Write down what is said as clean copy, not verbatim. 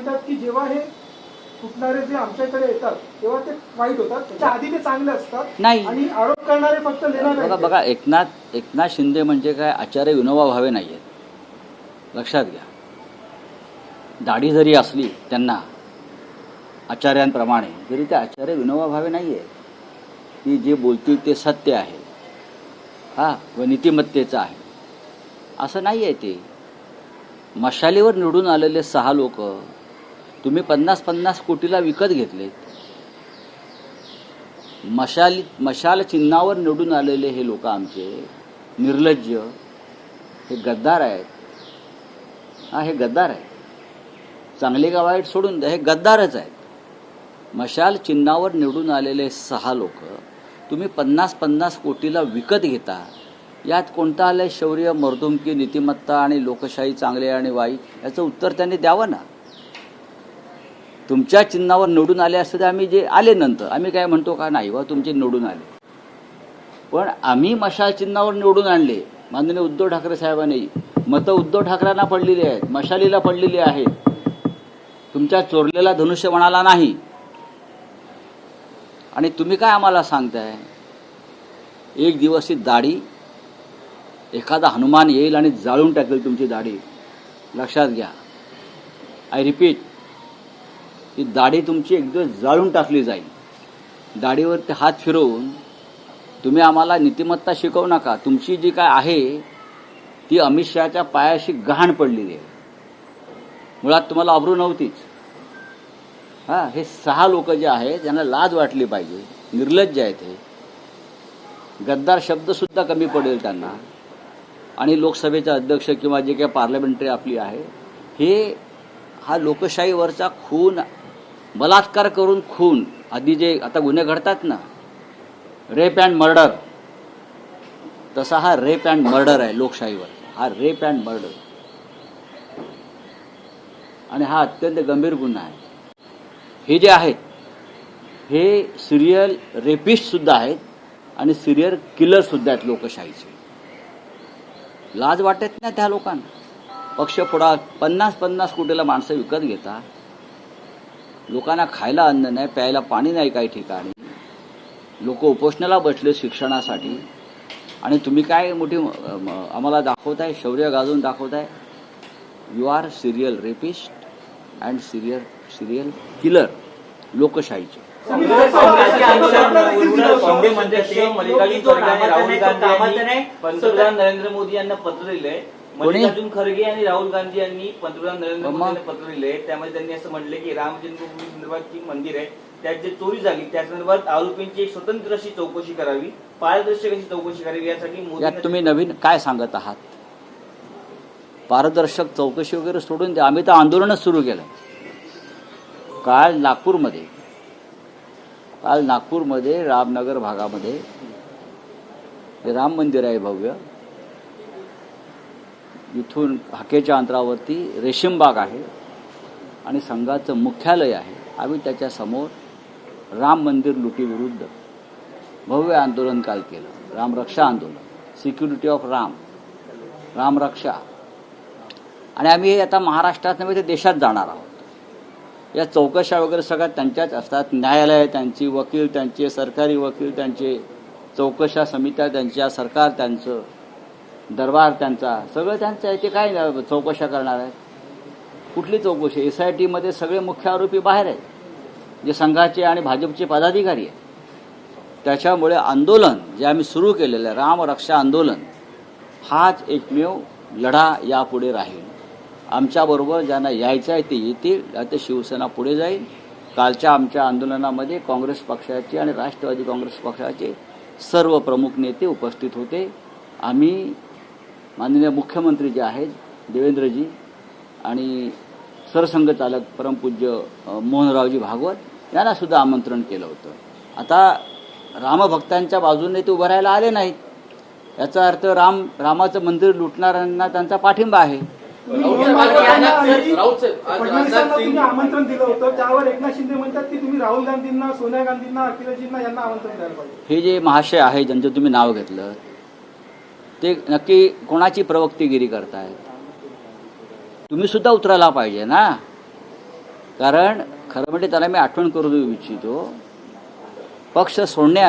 म्हणतात की जेव्हा हे फुटणारे जे आमच्याकडे येतात तेव्हा ते वाईट होतात, त्याच्या आधी ते चांगले असतात नाही. आणि आरोप करणारे फक्त लेणार बघा एकनाथ शिंदे म्हणजे काय आचार्य विनोबा भावे नाही आहेत, लक्षात घ्या. दाढी जरी असली त्यांना आचार्यांप्रमाणे, तरी ते आचार्य विनोबा भावे नाही आहेत. की जे बोलतील ते सत्य आहे, व नीतिमत्तेचं आहे असं नाही आहे. ते मशालीवर निवडून आलेले 6 लोक तुम्ही 50-50 कोटीला विकत घेतलेत. मशाल चिन्हावर निवडून आलेले हे लोक आमचे निर्लज्ज, हे गद्दार आहेत. हे गद्दार आहेत. चांगले का वाईट सोडून द्या, हे गद्दारच आहेत. मशाल चिन्हावर निवडून आलेले 6 लोक तुम्ही 50-50 कोटीला विकत घेता. यात कोणतं आलंय शौर्य, मर्दुमकी, नीतिमत्ता आणि लोकशाही चांगले आणि वाईट, याचं उत्तर त्यांनी द्यावं ना. तुमच्या चिन्हावर निवडून आले असते तर आम्ही जे आले नंतर आम्ही काय म्हणतो का नाही वा तुमचे निवडून आले, पण आम्ही मशाल चिन्हावर निवडून आणले. माननीय उद्धव ठाकरे साहेबांनी मतं उद्धव ठाकरेंना पडलेली आहेत, मशालीला पडलेली आहेत. तुमच्या चोरलेला धनुष्यबाणाला नाही. आणि तुम्ही काय आम्हाला सांगताय, एक दिवस ही दाढी, एखादा हनुमान येईल आणि जाळून टाकेल तुमची दाढी. लक्षात घ्या, आय रिपीट, ती दाढी तुमची एक दिवस जाळून टाकली जाईल. दाढीवरती हात फिरवून तुम्ही आम्हाला नीतिमत्ता शिकवू नका. तुमची जी काय आहे ती अमित शहाच्या पायाशी गहाण पडलेली आहे. मुळात तुम्हाला अब्रू नव्हतीच. हे 6 लोक जे आहेत त्यांना लाज वाटली पाहिजे. निर्लज्ज आहेत हे. गद्दार शब्द सुद्धा कमी पडेल त्यांना. आणि लोकसभेचे अध्यक्ष किंवा जे काही पार्लमेंटरी आपली आहे, हा लोकशाहीवरचा खून, बलात्कार करून खून, आधी जे आता गुन्हे घडतात ना, रेप अँड मर्डर, तसा हा रेप अँड मर्डर आहे लोकशाहीवर. हा रेप अँड मर्डर, आणि हा अत्यंत गंभीर गुन्हा आहे. हे जे आहेत हे सिरियल रेपिस्ट सुद्धा आहेत आणि सिरियल किलर सुद्धा आहेत लोकशाहीचे. लाज वाटत नाही त्या लोकांना. पक्ष पुढा 50-50 कोटीला माणसं विकत घेता. लोकांना खायला अन्न नाही, प्यायला पाणी नाही काही ठिकाणी. लोक उपोषणाला बसले शिक्षणासाठी, आणि तुम्ही काय मोठी आम्हाला दाखवताय, शौर्य गाजवून दाखवताय. You are serial rapist and serial killer लोकशाहीचे. पंतप्रधान नरेंद्र मोदी यांना पत्र दिलंय. मल्लिकार्जुन खरगे आणि राहुल गांधी यांनी पंतप्रधान नरेंद्र मोदी यांना पत्र दिले. त्यामध्ये त्यांनी असं म्हटलं की राम जन्मभूमी संदर्भात जी मंदिर आहे त्यात जे चोरी झाली त्या संदर्भात आरोपींची एक स्वतंत्र अशी चौकशी करावी, पारदर्शक अशी चौकशी करावी. यासाठी यात तुम्ही नवीन काय सांगत आहात? पारदर्शक चौकशी वगैरे सोडून द्या. आम्ही तर आंदोलनच सुरू केलं. काल नागपूरमध्ये रामनगर भागामध्ये हे राम मंदिर आहे भव्य. इथून हाकेच्या अंतरावरती रेशीमबाग आहे आणि संघाचं मुख्यालय आहे. आम्ही त्याच्या समोर राम मंदिर लुटीविरुद्ध भव्य आंदोलन काल केलं. रामरक्षा आंदोलन, सिक्युरिटी ऑफ राम रक्षा. आणि आम्ही आता महाराष्ट्रात नव्हे तर देशात जाणार आहोत. या चौकशा वगैरे सगळ्या त्यांच्याच असतात. न्यायालय त्यांची, वकील त्यांचे, सरकारी वकील त्यांचे, चौकशा समित्या त्यांच्या, सरकार त्यांचं, दरबार त्यांचा, सगळं त्यांचं आहे. ते काय चौकशा करणार आहेत? कुठली चौकशी? SIT मध्ये सगळे मुख्य आरोपी बाहेर आहेत, जे संघाचे आणि भाजपचे पदाधिकारी आहेत. त्याच्यामुळे आंदोलन जे आम्ही सुरू केलेलं आहे, रामरक्षा आंदोलन, हाच एकमेव लढा यापुढे राहील. आमच्याबरोबर ज्यांना यायचं आहे ते येतील, आता शिवसेना पुढे जाईल. कालच्या आमच्या आंदोलनामध्ये काँग्रेस पक्षाचे आणि राष्ट्रवादी काँग्रेस पक्षाचे सर्व प्रमुख नेते उपस्थित होते. आम्ही माननीय मुख्यमंत्री जे आहेत देवेंद्रजी आणि सरसंघचालक परमपूज्य मोहनरावजी भागवत यांना सुद्धा आमंत्रण केलं होतं. आता रामभक्तांच्या बाजूने ते उभं राहायला आले नाहीत. याचा अर्थ रामाचं मंदिर लुटणाऱ्यांना त्यांचा पाठिंबा आहे. तुम्ही आमंत्रण दिलं होतं, त्यावर एकनाथ शिंदे म्हणतात की तुम्ही राहुल गांधींना, सोनिया गांधींना, अखिलेशजींना यांना आमंत्रण द्यायला पाहिजे. हे जे महाशय आहे ज्यांचं तुम्ही नाव घेतलं ते नक्की कोणाची प्रवक्तेगिरी करतायत? तुम्ही सुद्धा उतरायला पाहिजे ना. कारण खरं म्हणजे त्याला मी आठवण करू देऊ इच्छितो, पक्ष सोडण्याआधी